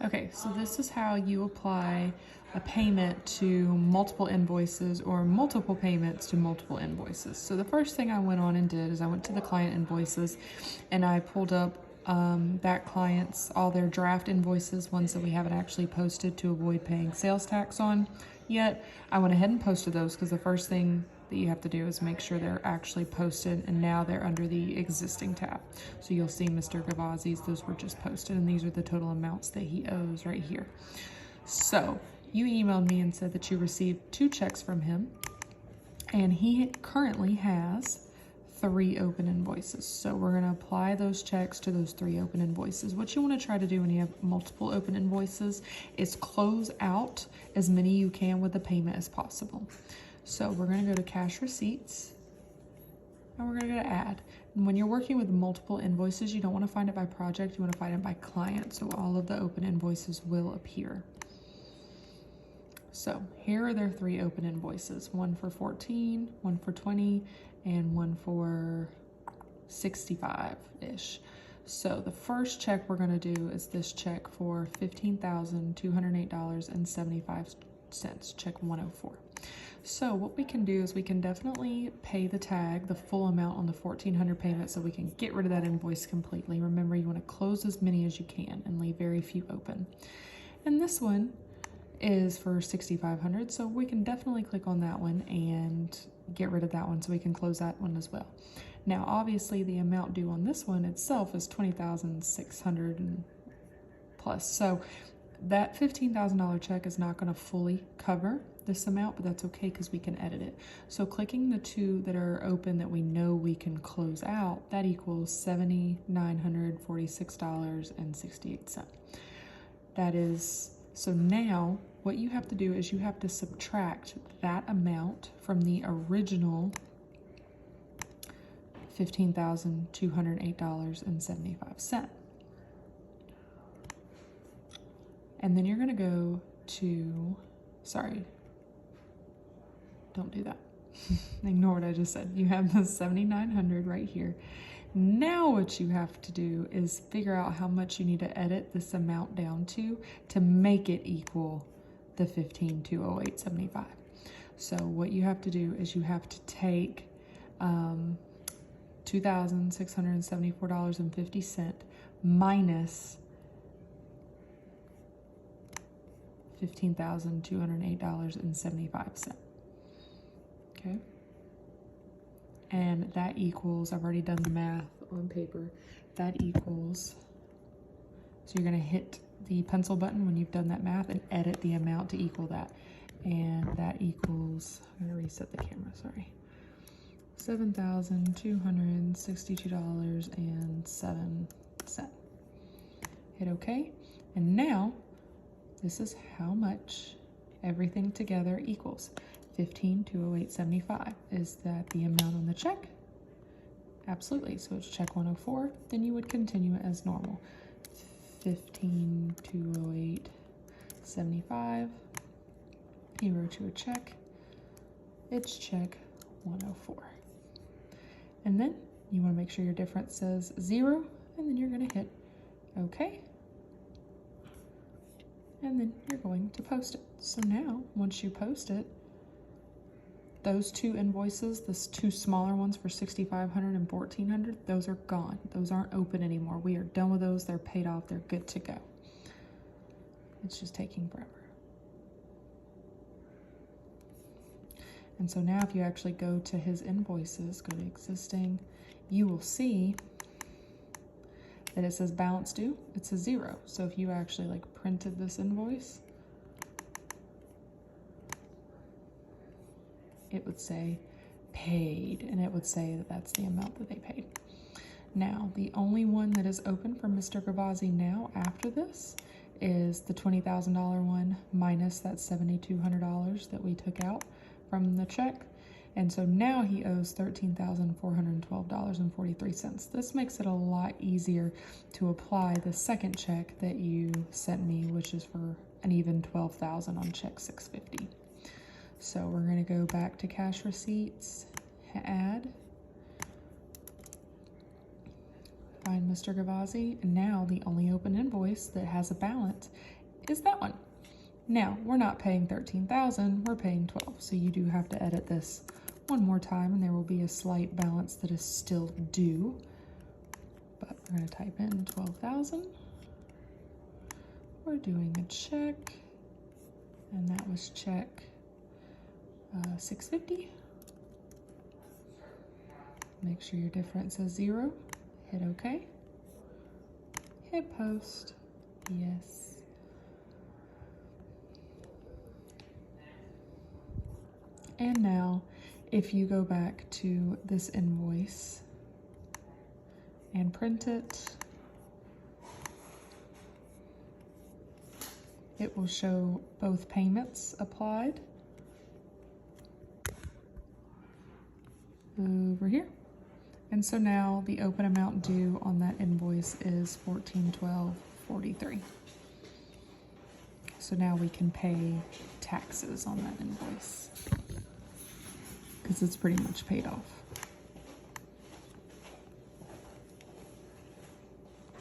Okay, so this is how you apply a payment to multiple invoices or multiple payments to multiple invoices. So the first thing I went on and did is I went to the client invoices and I pulled up that client's, all their draft invoices, ones that we haven't actually posted to avoid paying sales tax on yet. I went ahead and posted those because the first thing that you have to do is make sure they're actually posted, and now they're under the existing tab. So you'll see Mr. Gavazzi's, those were just posted, and these are the total amounts that he owes right here. So you emailed me and said that you received 2 checks from him, and he currently has 3 open invoices. So we're going to apply those checks to those 3 open invoices. What you want to try to do when you have multiple open invoices is close out as many you can with the payment as possible. So we're going to go to cash receipts and we're going to go to add. And when you're working with multiple invoices, you don't want to find it by project, you want to find it by client. So all of the open invoices will appear. So here are their 3 open invoices, one for 14, one for 20, and one for 65-ish. So the first check we're going to do is this check for $15,208.75, check 104. So what we can do is we can definitely pay the tag, the full amount on the 1,400 payment, so we can get rid of that invoice completely. Remember, you want to close as many as you can and leave very few open. And this one is for 6,500, so we can definitely click on that one and get rid of that one so we can close that one as well. Now obviously the amount due on this one itself is 20,600 and plus, so that $15,000 check is not going to fully cover this amount, but that's okay because we can edit it. So clicking the 2 that are open that we know we can close out, that equals $7,946.68. That is, so now what you have to do is you have to subtract that amount from the original $15,208.75. And then you're going to go to, sorry, don't do that. Ignore what I just said. You have the 7,900 right here. Now what you have to do is figure out how much you need to edit this amount down to make it equal the 15,208.75. So what you have to do is you have to take $2,674.50 minus $15,208.75. Okay. And that equals, I've already done the math on paper, that equals, so you're going to hit the pencil button when you've done that math and edit the amount to equal that. And that equals, I'm going to reset the camera, sorry, $7,262.07. Hit OK. And now this is how much everything together equals. 15,208.75. Is that the amount on the check? Absolutely. So it's check 104. Then you would continue it as normal. 15,208.75. He wrote you a check. It's check 104. And then you want to make sure your difference says 0, and then you're going to hit OK. And then you're going to post it. So now, once you post it, those 2 invoices, the 2 smaller ones for 6,500 and 1,400, those are gone. Those aren't open anymore. We are done with those. They're paid off. They're good to go. It's just taking forever. And so now if you actually go to his invoices, go to existing, you will see that it says balance due. It says 0. So if you actually like printed this invoice, it would say paid, and it would say that that's the amount that they paid. Now, the only one that is open for Mr. Gavazzi now after this is the $20,000 one minus that $7,200 that we took out from the check. And so now he owes $13,412.43. This makes it a lot easier to apply the second check that you sent me, which is for an even $12,000 on check 650. So we're going to go back to cash receipts, add Find Mr. Gavazzi, and now the only open invoice that has a balance is that one. Now, we're not paying $13,000, we're paying $12,000. So you do have to edit this one more time, and there will be a slight balance that is still due. But we're going to type in 12,000. We're doing a check, and that was check 650. Make sure your difference says 0. Hit OK. Hit post. Yes. And now, if you go back to this invoice and print it, it will show both payments applied over here. And so now the open amount due on that invoice is $1412.43. So now we can pay taxes on that invoice because it's pretty much paid off.